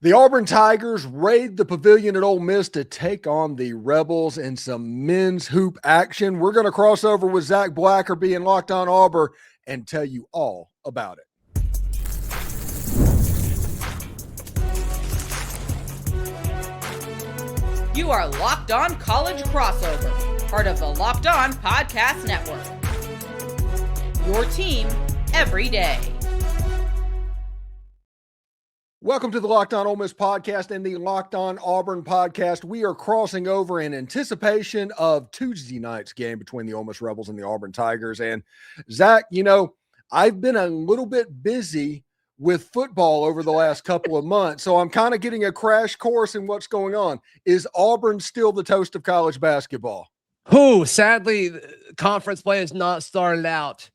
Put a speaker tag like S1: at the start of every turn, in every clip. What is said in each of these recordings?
S1: The Auburn Tigers raid the Pavilion at Ole Miss to take on the Rebels in some men's hoop action. We're going to cross over with Zac Blackerby and Locked On Auburn and tell you all about it.
S2: You are Locked On College Crossover, part of the Locked On Podcast Network. Your team every day.
S1: Welcome to the Locked On Ole Miss podcast and the Locked On Auburn podcast. We are crossing over in anticipation of Tuesday night's game between the Ole Miss Rebels and the Auburn Tigers. And Zac, I've been a little bit busy with football over the last couple of months, so I'm kind of getting a crash course in what's going on. Is Auburn still the toast of college basketball?
S3: Sadly, conference play has not started out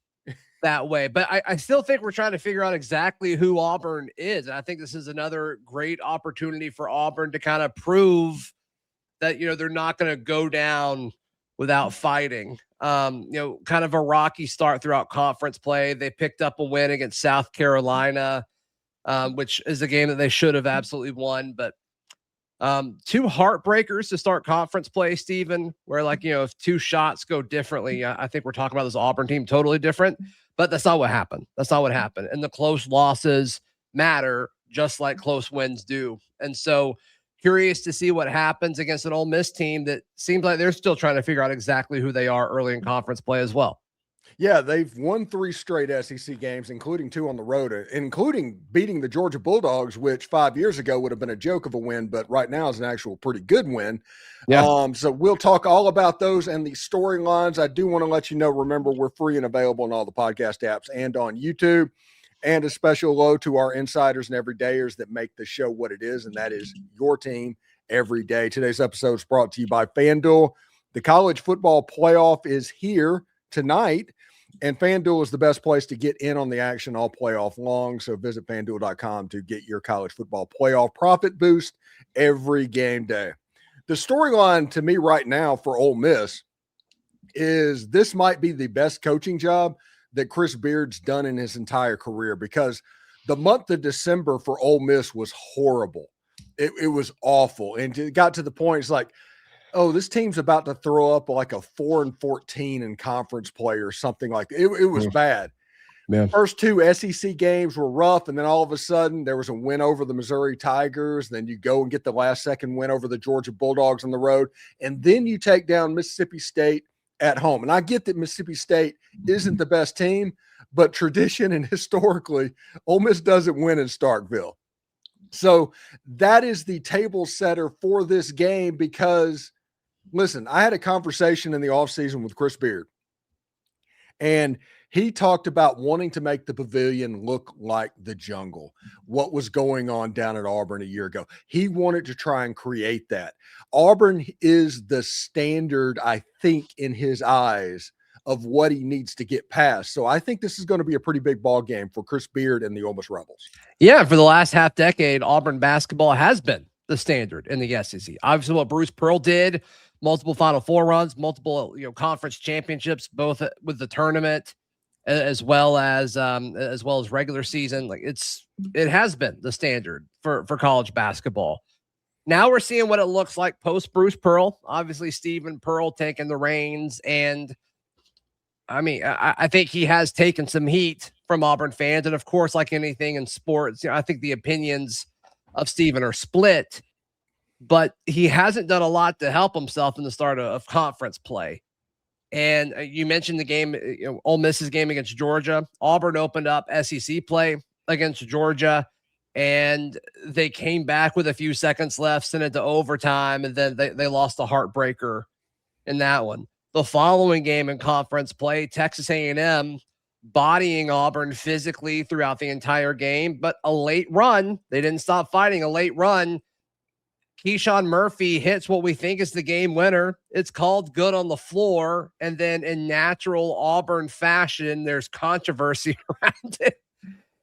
S3: that way, but I still think we're trying to figure out exactly who Auburn is. And I think this is another great opportunity for Auburn to kind of prove that, they're not going to go down without fighting. Kind of a rocky start throughout conference play. They picked up a win against South Carolina, which is a game that they should have absolutely won, but two heartbreakers to start conference play, Stephen, where if two shots go differently, I think we're talking about this Auburn team totally different, but that's not what happened. And the close losses matter just like close wins do. And so curious to see what happens against an Ole Miss team that seems like they're still trying to figure out exactly who they are early in conference play as well.
S1: Yeah, they've won 3 straight SEC games, including 2 on the road, including beating the Georgia Bulldogs, which 5 years ago would have been a joke of a win, but right now is an actual pretty good win. Yeah. So we'll talk all about those and the storylines. I do want to let you know, remember, we're free and available on all the podcast apps and on YouTube. And a special hello to our insiders and everydayers that make the show what it is, and that is your team every day. Today's episode is brought to you by FanDuel. The college football playoff is here tonight, and FanDuel is the best place to get in on the action all playoff long. So visit FanDuel.com to get your college football playoff profit boost every game day. The storyline to me right now for Ole Miss is this might be the best coaching job that Chris Beard's done in his entire career, because the month of December for Ole Miss was horrible. It was awful. And it got to the point, it's like, oh, this team's about to throw up like a 4-14 in conference play or something like that. It was bad. Man. First 2 SEC games were rough, and then all of a sudden there was a win over the Missouri Tigers. Then you go and get the last second win over the Georgia Bulldogs on the road, and then you take down Mississippi State at home. And I get that Mississippi State isn't the best team, but tradition and historically, Ole Miss doesn't win in Starkville. So that is the table setter for this game, because listen, I had a conversation in the offseason with Chris Beard, and he talked about wanting to make the Pavilion look like the jungle, what was going on down at Auburn a year ago. He wanted to try and create that. Auburn is the standard, I think, in his eyes of what he needs to get past. So I think this is going to be a pretty big ball game for Chris Beard and the Ole Miss Rebels.
S3: Yeah, for the last half decade, Auburn basketball has been the standard in the SEC. Obviously, what Bruce Pearl did, multiple Final Four runs, multiple conference championships, both with the tournament as well as regular season. It has been the standard for college basketball. Now we're seeing what it looks like post Bruce Pearl. Obviously, Stephen Pearl taking the reins, and I think he has taken some heat from Auburn fans. And of course, like anything in sports, I think the opinions of Stephen are split, but he hasn't done a lot to help himself in the start of conference play. And you mentioned the game, Ole Miss's game against Georgia. Auburn opened up SEC play against Georgia, and they came back with a few seconds left, sent it to overtime, and then they lost a heartbreaker in that one. The following game in conference play, Texas A&M bodying Auburn physically throughout the entire game, but a late run. They didn't stop fighting. A late run. Keshawn Murphy hits what we think is the game winner. It's called good on the floor. And then in natural Auburn fashion, there's controversy around it.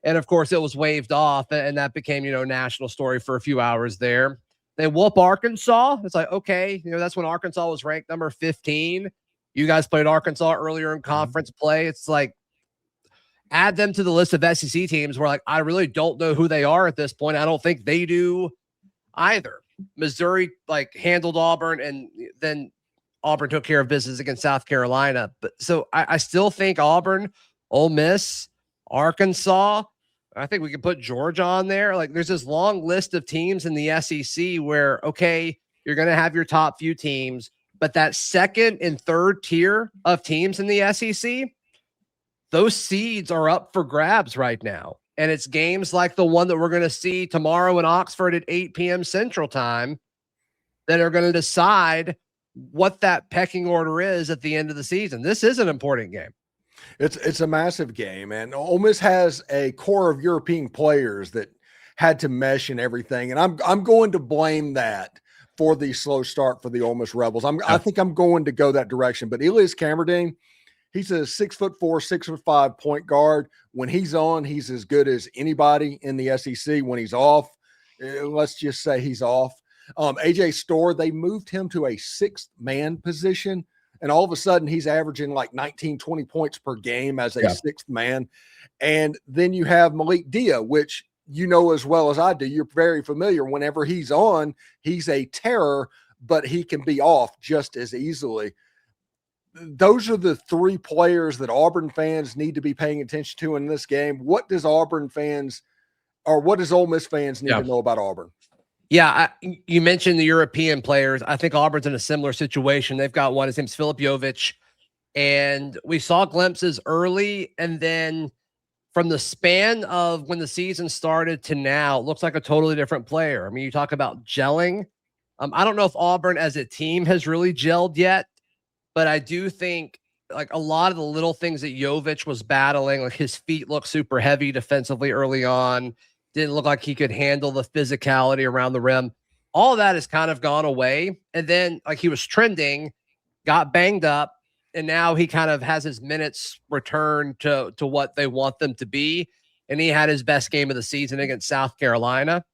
S3: And of course it was waved off, and that became, national story for a few hours there. They whoop Arkansas. It's like, okay, that's when Arkansas was ranked number 15. You guys played Arkansas earlier in conference play. It's like, add them to the list of SEC teams where, like, I really don't know who they are at this point. I don't think they do either. Missouri, like, handled Auburn, and then Auburn took care of business against South Carolina. But so I still think Auburn, Ole Miss, Arkansas, I think we can put Georgia on there. Like, there's this long list of teams in the SEC where, okay, you're going to have your top few teams, but that second and third tier of teams in the SEC, those seeds are up for grabs right now. And it's games like the one that we're going to see tomorrow in Oxford at 8 p.m. Central Time that are going to decide what that pecking order is at the end of the season. This is an important game.
S1: It's a massive game, and Ole Miss has a core of European players that had to mesh and everything. And I'm going to blame that for the slow start for the Ole Miss Rebels. I think I'm going to go that direction. But Elias Cameron, he's a 6'4", 6'5" point guard. When he's on, he's as good as anybody in the SEC. When he's off, let's just say he's off. AJ Storr, they moved him to a sixth man position. And all of a sudden, he's averaging like 19, 20 points per game as a sixth man. And then you have Malik Dia, which you know as well as I do. You're very familiar. Whenever he's on, he's a terror, but he can be off just as easily. Those are the three players that Auburn fans need to be paying attention to in this game. What does Auburn fans, or what does Ole Miss fans need to know about Auburn?
S3: Yeah, you mentioned the European players. I think Auburn's in a similar situation. They've got one. His name's Filip Jovic. And we saw glimpses early. And then from the span of when the season started to now, it looks like a totally different player. I mean, you talk about gelling. I don't know if Auburn as a team has really gelled yet, but I do think like a lot of the little things that Jovic was battling, like his feet look super heavy defensively early on. Didn't look like he could handle the physicality around the rim. All of that has kind of gone away. And then like he was trending, got banged up, and now he kind of has his minutes returned to what they want them to be. And he had his best game of the season against South Carolina,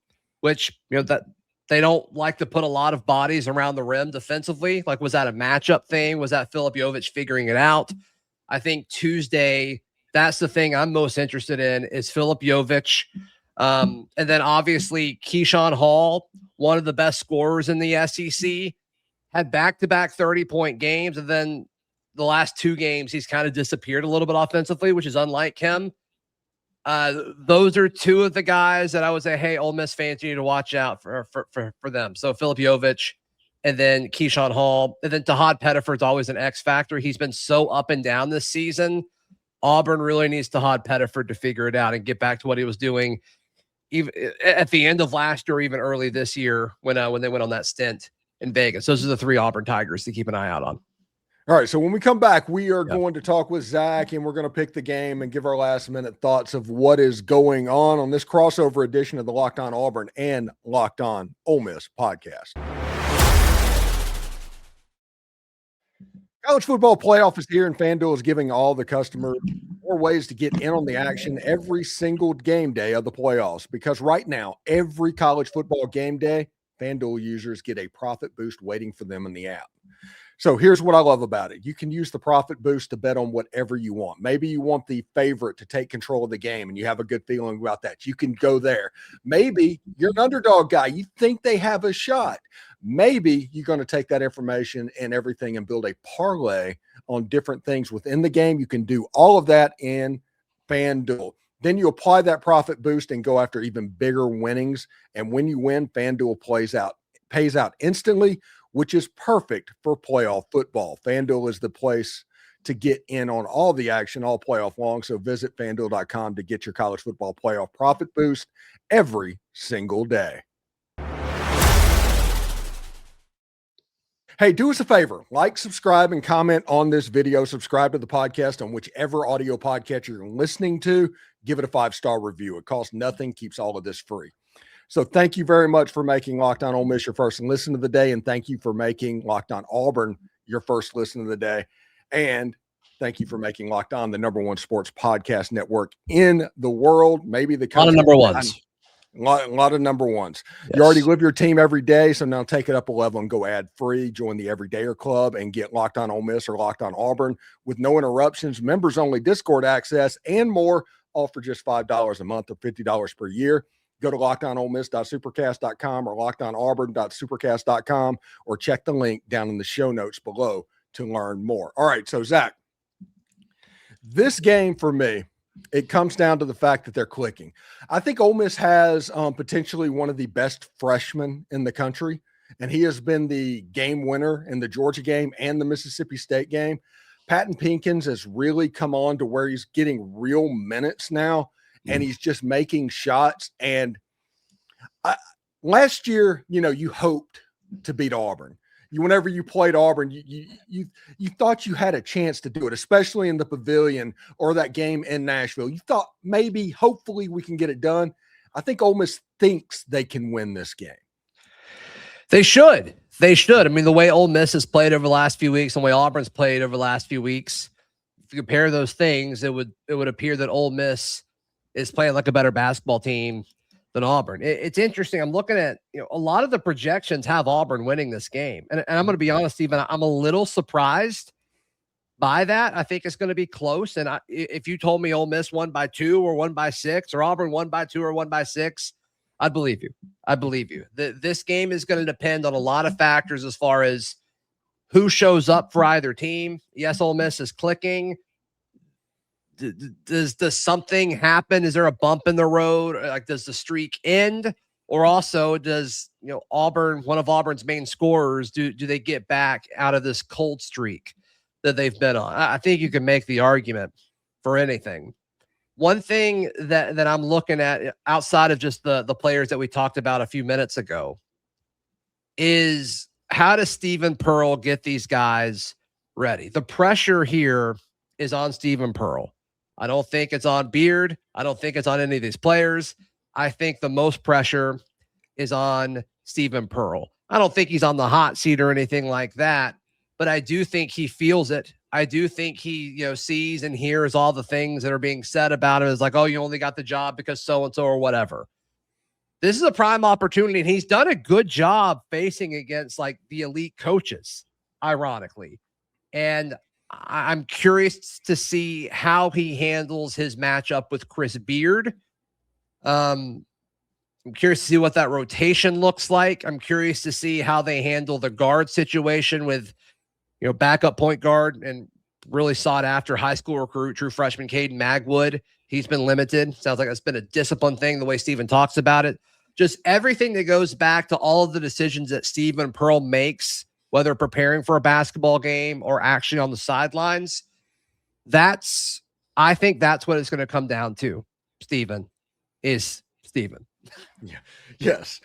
S3: which, you know, that they don't like to put a lot of bodies around the rim defensively. Like, was that a matchup thing? Was that Filip Jovic figuring it out? I think Tuesday, that's the thing I'm most interested in is Filip Jovic. And then obviously Keshawn Hall, one of the best scorers in the SEC, had back-to-back 30-point games. And then the last two games, he's kind of disappeared a little bit offensively, which is unlike him. Those are two of the guys that I would say, hey, Ole Miss fans, you need to watch out for them. So Filip Jovic and then Keshawn Hall. And then Tahad Pettiford's always an X factor. He's been so up and down this season. Auburn really needs Tahad Pettiford to figure it out and get back to what he was doing even at the end of last year, or even early this year when they went on that stint in Vegas. Those are the three Auburn Tigers to keep an eye out on.
S1: All right, so when we come back, we are going to talk with Zach, and we're going to pick the game and give our last-minute thoughts of what is going on this crossover edition of the Locked On Auburn and Locked On Ole Miss podcast. College football playoff is here, and FanDuel is giving all the customers more ways to get in on the action every single game day of the playoffs. Because right now, every college football game day, FanDuel users get a profit boost waiting for them in the app. So here's what I love about it. You can use the profit boost to bet on whatever you want. Maybe you want the favorite to take control of the game and you have a good feeling about that. You can go there. Maybe you're an underdog guy. You think they have a shot. Maybe you're going to take that information and everything and build a parlay on different things within the game. You can do all of that in FanDuel. Then you apply that profit boost and go after even bigger winnings. And when you win, FanDuel pays out instantly, which is perfect for playoff football. FanDuel is the place to get in on all the action all playoff long. So visit FanDuel.com to get your college football playoff profit boost every single day. Hey, do us a favor, like, subscribe, and comment on this video. Subscribe to the podcast on whichever audio podcast you're listening to. Give it a 5-star review. It costs nothing, keeps all of this free. So thank you very much for making Locked On Ole Miss your first listen of the day, and thank you for making Locked On Auburn your first listen of the day. And thank you for making Locked On the #1 sports podcast network in the world, maybe the country.
S3: A lot of number ones.
S1: A lot of number ones.
S3: Yes.
S1: You already live your team every day, so now take it up a level and go ad free. Join the Everydayer Club and get Locked On Ole Miss or Locked On Auburn with no interruptions, members only Discord access, and more. All for just $5 a month or $50 per year. Go to lockedonolemiss.supercast.com or lockedonauburn.supercast.com or check the link down in the show notes below to learn more. All right, so Zach, this game for me, it comes down to the fact that they're clicking. I think Ole Miss has potentially one of the best freshmen in the country, and he has been the game winner in the Georgia game and the Mississippi State game. Patton Pinkins has really come on to where he's getting real minutes now, and he's just making shots. And last year, you hoped to beat Auburn. Whenever you played Auburn, you thought you had a chance to do it, especially in the Pavilion or that game in Nashville. You thought maybe, hopefully, we can get it done. I think Ole Miss thinks they can win this game.
S3: They should. They should. I mean, the way Ole Miss has played over the last few weeks, and the way Auburn's played over the last few weeks, if you compare those things, it would appear that Ole Miss is playing like a better basketball team than Auburn. It's interesting. I'm looking at, a lot of the projections have Auburn winning this game. And I'm going to be honest, Stephen, I'm a little surprised by that. I think it's going to be close. And if you told me Ole Miss won by 2 or won by 6 or Auburn won by 2 or won by 6, I'd believe you. I believe you. This game is going to depend on a lot of factors as far as who shows up for either team. Yes, Ole Miss is clicking. Does something happen? Is there a bump in the road? Like, does the streak end? Or also does, Auburn, one of Auburn's main scorers, do they get back out of this cold streak that they've been on? I think you can make the argument for anything. One thing that I'm looking at outside of just the players that we talked about a few minutes ago is, how does Stephen Pearl get these guys ready? The pressure here is on Stephen Pearl. I don't think it's on Beard. I don't think it's on any of these players. I think the most pressure is on Stephen Pearl. I don't think he's on the hot seat or anything like that, but I do think he feels it. I do think he, sees and hears all the things that are being said about him. It's like, oh, you only got the job because so-and-so or whatever. This is a prime opportunity, and he's done a good job facing against like the elite coaches, ironically. And I'm curious to see how he handles his matchup with Chris Beard. I'm curious to see what that rotation looks like. I'm curious to see how they handle the guard situation with, backup point guard and really sought after high school recruit, true freshman Caden Magwood. He's been limited. Sounds like that's been a discipline thing, the way Stephen talks about it. Just everything that goes back to all of the decisions that Stephen Pearl makes, whether preparing for a basketball game or actually on the sidelines. I think that's what it's going to come down to, Stephen.
S1: Yeah. Yes.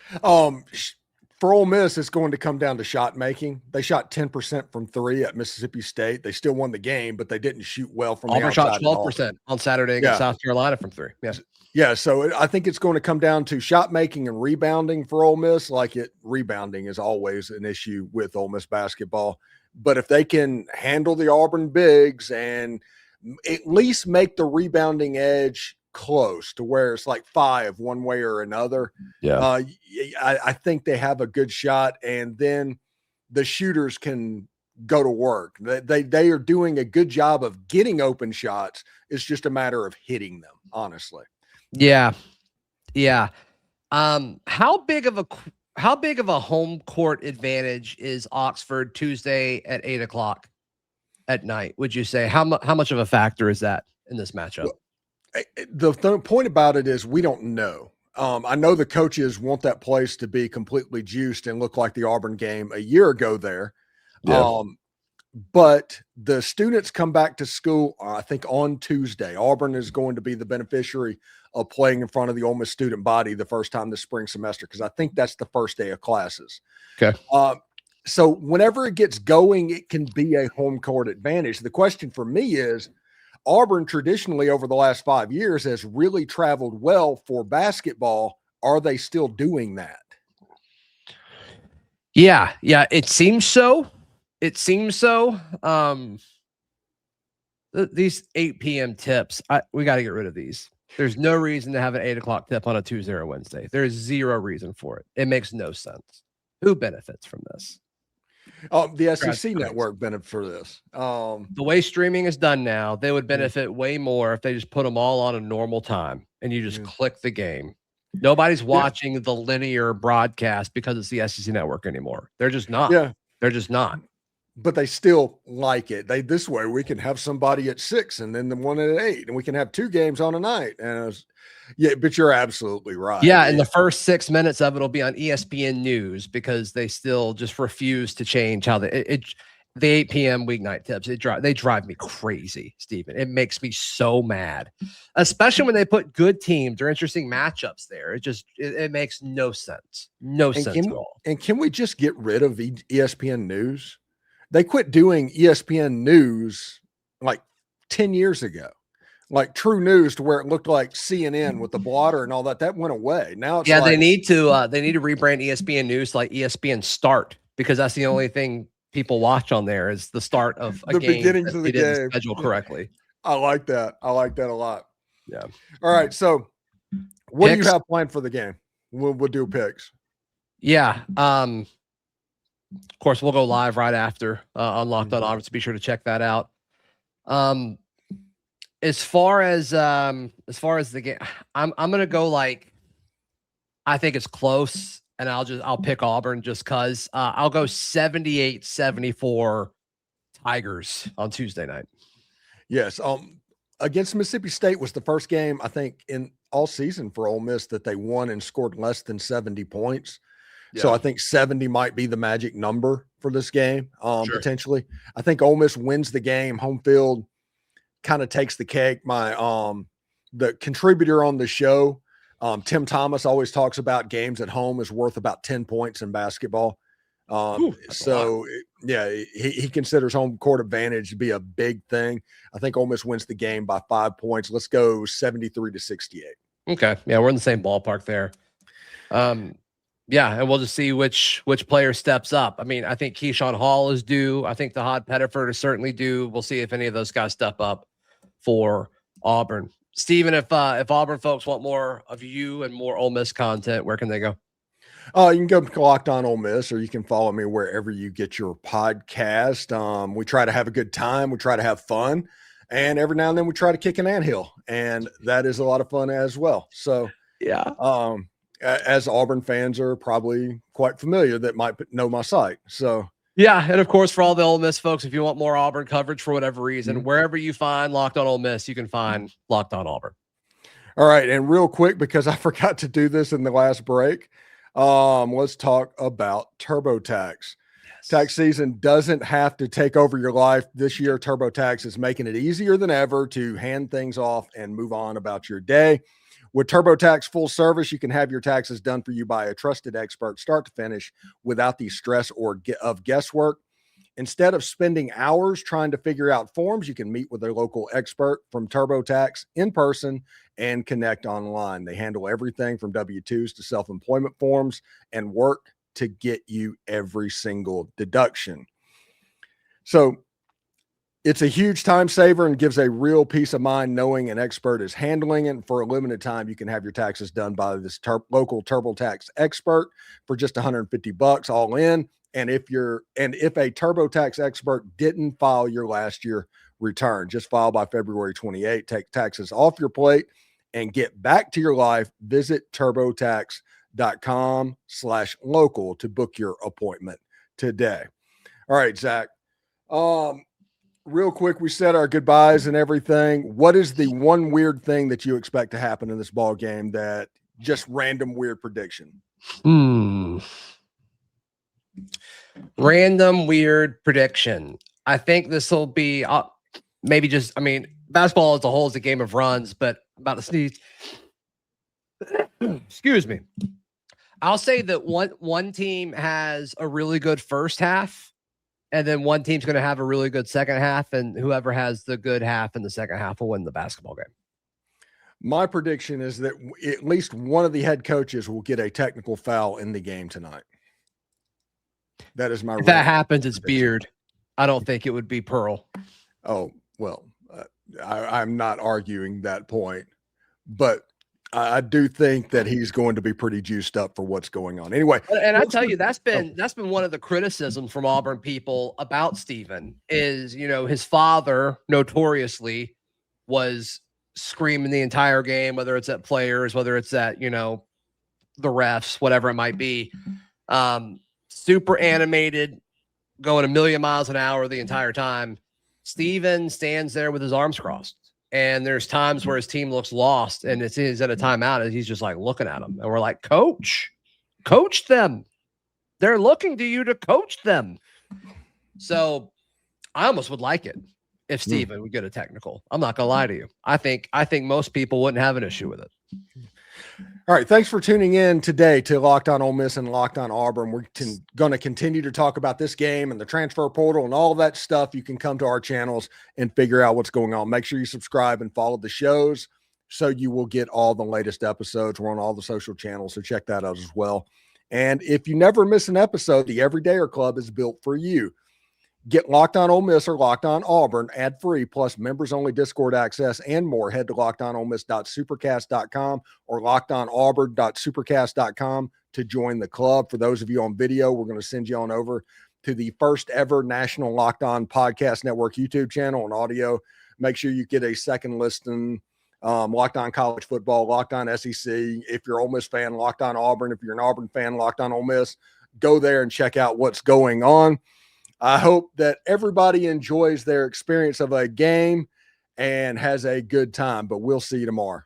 S1: For Ole Miss, it's going to come down to shot making. They shot 10% from 3 at Mississippi State. They still won the game, but they didn't shoot well from
S3: Auburn
S1: the outside.
S3: Auburn shot 12% on Saturday against South Carolina from 3. Yes.
S1: Yeah, so I think it's going to come down to shot making and rebounding for Ole Miss. Rebounding is always an issue with Ole Miss basketball. But if they can handle the Auburn bigs and at least make the rebounding edge close to where it's like 5 one way or another, I think they have a good shot. And then the shooters can go to work. They are doing a good job of getting open shots. It's just a matter of hitting them, honestly.
S3: Yeah. How big of a home court advantage is Oxford Tuesday at 8:00 at night? Would you say how much of a factor is that in this matchup?
S1: Well, the point about it is we don't know. I know the coaches want that place to be completely juiced and look like the Auburn game a year ago there. Yeah. But the students come back to school, I think, on Tuesday. Auburn is going to be the beneficiary of playing in front of the Ole Miss student body the first time this spring semester, because I think that's the first day of classes.
S3: Okay.
S1: So whenever it gets going, it can be a home court advantage. The question for me is, Auburn traditionally over the last 5 years has really traveled well for basketball. Are they still doing that?
S3: Yeah, it seems so. These 8 p.m. tips, we got to get rid of these. There's no reason to have an 8 o'clock tip on a Tuesday or Wednesday. There's zero reason for it. It makes no sense. Who benefits from this?
S1: The SEC network benefits for this.
S3: The way streaming is done now, they would benefit way more if they just put them all on a normal time and you just click the game. Nobody's watching the linear broadcast because it's the SEC network anymore. They're just not.
S1: Yeah.
S3: They're just not.
S1: But they still like it. This way we can have somebody at 6 and then the one at 8, and we can have 2 games on a night. And but you're absolutely right.
S3: Yeah, and the first 6 minutes of it will be on ESPN News because they still just refuse to change how the 8 p.m. weeknight tips. They drive me crazy, Stephen. It makes me so mad, especially when they put good teams or interesting matchups there. It makes no sense. No sense at all.
S1: And can we just get rid of ESPN News? They quit doing ESPN News like 10 years ago, like True News, to where it looked like CNN with the blotter and all that. That went away. Now it's
S3: they need to rebrand ESPN News to like ESPN Start, because that's the only thing people watch on there is the start of a game.
S1: Beginnings of the game
S3: scheduled correctly.
S1: I like that. I like that a lot.
S3: Yeah.
S1: All right. So what do you have planned for the game? We'll do picks.
S3: Yeah. Of course, we'll go live right after on Locked On Auburn, so be sure to check that out. As far as the game, I'm gonna go like, I think it's close, and I'll pick Auburn just cause. I'll go 78-74 Tigers on Tuesday night. Yes.
S1: Against Mississippi State was the first game I think in all season for Ole Miss that they won and scored less than 70 points. Yeah. So I think 70 might be the magic number for this game, potentially. I think Ole Miss wins the game. Home field kind of takes the cake. The contributor on the show, Tim Thomas, always talks about games at home is worth about 10 points in basketball. He considers home court advantage to be a big thing. I think Ole Miss wins the game by 5 points. Let's go 73-68.
S3: Okay. Yeah, we're in the same ballpark there. Yeah, and we'll just see which player steps up. I mean, I think Keshawn Hall is due. I think the Hod Pettiford is certainly due. We'll see if any of those guys step up for Auburn. Steven, if Auburn folks want more of you and more Ole Miss content, where can they go?
S1: You can go to Locked On Ole Miss, or you can follow me wherever you get your podcast. We try to have a good time. We try to have fun. And every now and then we try to kick an anthill. And that is a lot of fun as well. So,
S3: yeah.
S1: As Auburn fans are probably quite familiar that might know my site. So,
S3: yeah. And of course, for all the Ole Miss folks, if you want more Auburn coverage for whatever reason, wherever you find Locked On Ole Miss, you can find Locked On Auburn.
S1: All right. And real quick, because I forgot to do this in the last break, let's talk about TurboTax. Yes. Tax season doesn't have to take over your life. This year, TurboTax is making it easier than ever to hand things off and move on about your day. With TurboTax full service, you can have your taxes done for you by a trusted expert start to finish without the stress of guesswork. Instead of spending hours trying to figure out forms, you can meet with a local expert from TurboTax in person and connect online. They handle everything from W-2s to self-employment forms and work to get you every single deduction. So it's a huge time saver and gives a real peace of mind knowing an expert is handling it. For a limited time, you can have your taxes done by this local TurboTax expert for just $150 all in. And if a TurboTax expert didn't file your last year return, just file by February 28, take taxes off your plate and get back to your life. Visit TurboTax.com/local to book your appointment today. All right, Zach. Real quick, we said our goodbyes and everything. What is the one weird thing that you expect to happen in this ball game? That just random weird prediction.
S3: Random weird prediction. I think this will be basketball as a whole is a game of runs, but about to sneeze. Excuse me. I'll say that one team has a really good first half, and then one team's going to have a really good second half, and whoever has the good half in the second half will win the basketball game.
S1: My prediction is that at least one of the head coaches will get a technical foul in the game tonight. That is my.
S3: If that happens, it's Beard. I don't think it would be Pearl.
S1: Oh, well, I'm not arguing that point, but I do think that he's going to be pretty juiced up for what's going on. Anyway,
S3: and I tell you, that's been one of the criticisms from Auburn people about Steven is, his father notoriously was screaming the entire game, whether it's at players, whether it's at, the refs, whatever it might be. Super animated, going a million miles an hour the entire time. Steven stands there with his arms crossed. And there's times where his team looks lost and he's at a timeout and he's just like looking at them. And we're like, coach them. They're looking to you to coach them. So I almost would like it if Steven would get a technical. I'm not going to lie to you. I think most people wouldn't have an issue with it.
S1: All right. Thanks for tuning in today to Locked On Ole Miss and Locked On Auburn. We're going to continue to talk about this game and the transfer portal and all that stuff. You can come to our channels and figure out what's going on. Make sure you subscribe and follow the shows so you will get all the latest episodes. We're on all the social channels, so check that out as well. And if you never miss an episode, the Everydayer Club is built for you. Get Locked On Ole Miss or Locked On Auburn ad-free, plus members-only Discord access and more. Head to lockedonolemiss.supercast.com or lockedonauburn.supercast.com to join the club. For those of you on video, we're going to send you on over to the first ever national Locked On Podcast Network YouTube channel and audio. Make sure you get a second listen. Locked On College Football, Locked On SEC. If you're an Ole Miss fan, Locked On Auburn. If you're an Auburn fan, Locked On Ole Miss. Go there and check out what's going on. I hope that everybody enjoys their experience of a game and has a good time, but we'll see you tomorrow.